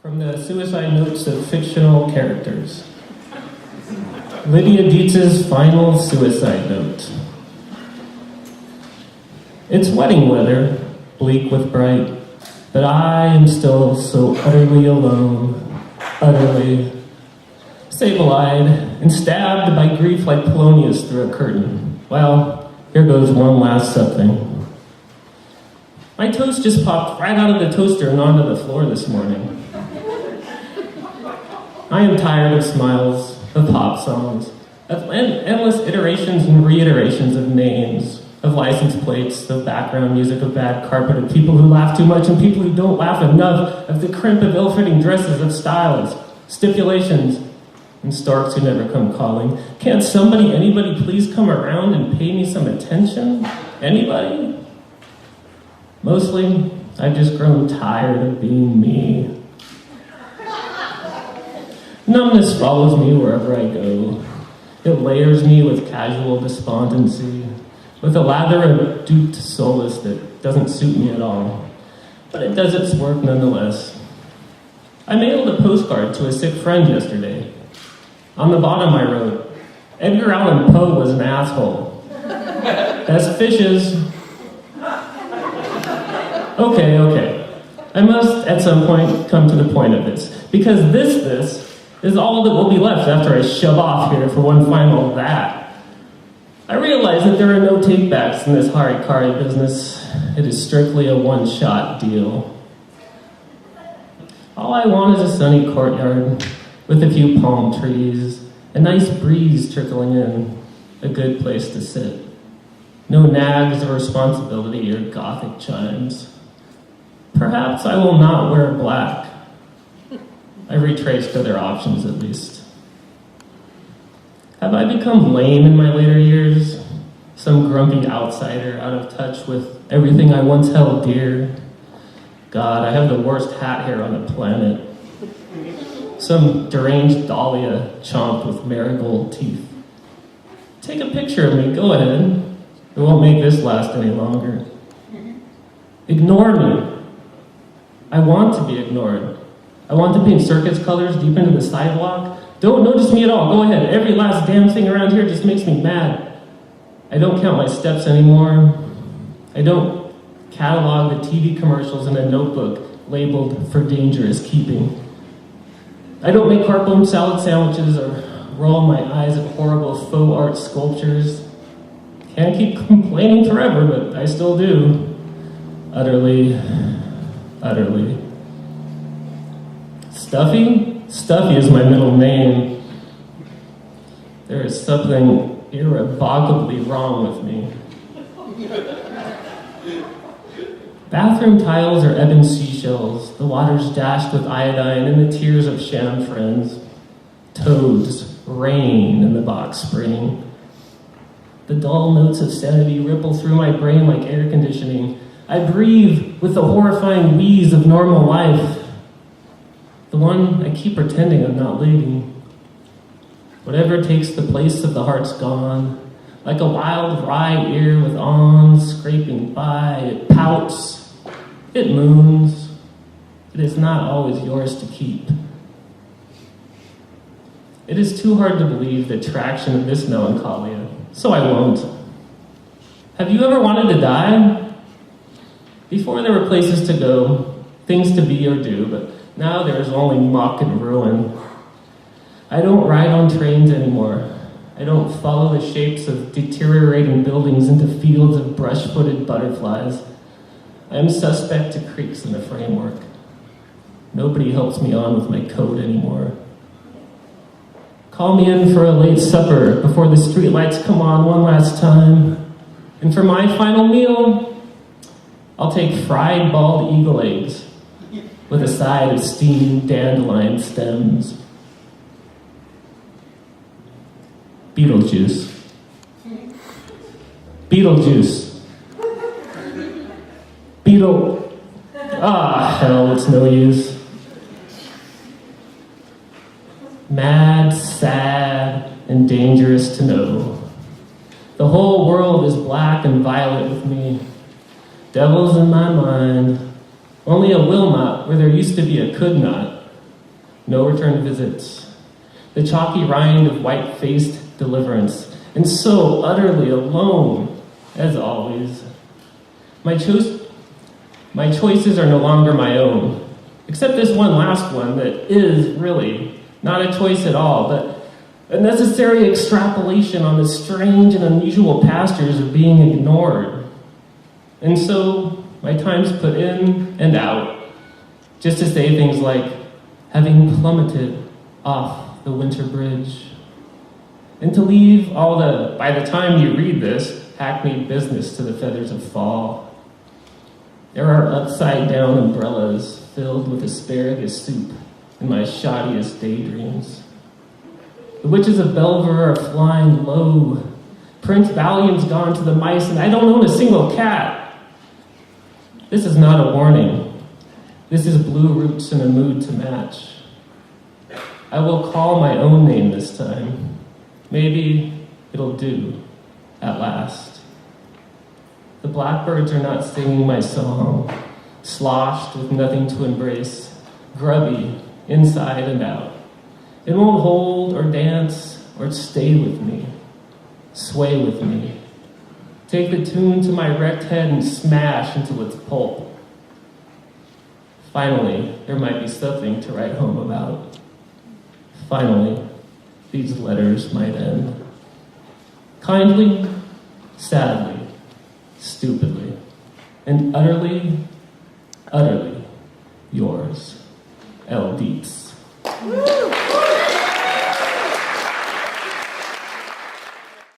From the suicide notes of fictional characters. Lydia Dietz's final suicide note. It's wedding weather, bleak with bright, but I am still so utterly alone, utterly sable-eyed and stabbed by grief like Polonius through a curtain. Well, here goes one last something. My toast just popped right out of the toaster and onto the floor this morning. I am tired of smiles, of pop songs, of endless iterations and reiterations of names, of license plates, of background music, of bad carpet, of people who laugh too much and people who don't laugh enough, of the crimp of ill-fitting dresses, of styles, stipulations, and storks who never come calling. Can't somebody, anybody please come around and pay me some attention? Anybody? Mostly, I've just grown tired of being me. Numbness follows me wherever I go. It layers me with casual despondency, with a lather of duped solace that doesn't suit me at all. But it does its work nonetheless. I mailed a postcard to a sick friend yesterday. On the bottom I wrote, Edgar Allan Poe was an asshole. That's fishes. Okay. I must at some point come to the point of this, because this is all that will be left after I shove off here for one final that. I realize that there are no takebacks in this harikari business. It is strictly a one-shot deal. All I want is a sunny courtyard with a few palm trees, a nice breeze trickling in, a good place to sit. No nags of responsibility or gothic chimes. Perhaps I will not wear black. I retraced other options, at least. Have I become lame in my later years? Some grumpy outsider out of touch with everything I once held dear? God, I have the worst hat hair on the planet. Some deranged dahlia chomped with marigold teeth. Take a picture of me, go ahead. It won't make this last any longer. Ignore me. I want to be ignored. I want to paint circus colors deep into the sidewalk. Don't notice me at all. Go ahead. Every last damn thing around here just makes me mad. I don't count my steps anymore. I don't catalog the TV commercials in a notebook labeled for dangerous keeping. I don't make cardboard salad sandwiches or roll my eyes at horrible faux art sculptures. Can't keep complaining forever, but I still do. Utterly. Stuffy? Stuffy is my middle name. There is something irrevocably wrong with me. Bathroom tiles are ebon seashells, the water's dashed with iodine and the tears of sham friends. Toads rain in the box spring. The dull notes of sanity ripple through my brain like air conditioning. I breathe with the horrifying wheeze of normal life. The one I keep pretending I'm not leading. Whatever takes the place of the heart's gone. Like a wild rye ear with awns scraping by, it pouts, it moons. It is not always yours to keep. It is too hard to believe the traction of this melancholia, so I won't. Have you ever wanted to die? Before there were places to go, things to be or do, but now there is only muck and ruin. I don't ride on trains anymore. I don't follow the shapes of deteriorating buildings into fields of brush-footed butterflies. I am suspect to creaks in the framework. Nobody helps me on with my code anymore. Call me in for a late supper before the streetlights come on one last time. And for my final meal, I'll take fried bald eagle eggs with a side of steamed dandelion stems. Beetlejuice. Hell, it's no use. Mad, sad, and dangerous to know. The whole world is black and violet with me. Devils in my mind. Only a will not where there used to be a could not. no return visits, the chalky rind of white-faced deliverance, and so utterly alone, as always. My choices are no longer my own, except this one last one that is really not a choice at all, but a necessary extrapolation on the strange and unusual pastures of being ignored. And so my time's put in and out, just to say things like having plummeted off the winter bridge, and to leave all the, by the time you read this, hackneyed business to the feathers of fall. There are upside-down umbrellas filled with asparagus soup in my shoddiest daydreams. The witches of Belver are flying low. Prince Valium's gone to the mice, and I don't own a single cat. This is not a warning. This is blue roots in a mood to match. I will call my own name this time. Maybe it'll do, at last. The blackbirds are not singing my song, sloshed with nothing to embrace, grubby inside and out. It won't hold or dance or stay with me, sway with me, take the tune to my wrecked head and smash into its pulp. Finally, there might be something to write home about. Finally, these letters might end. Kindly, sadly, stupidly, and utterly, utterly yours, L. Dietz.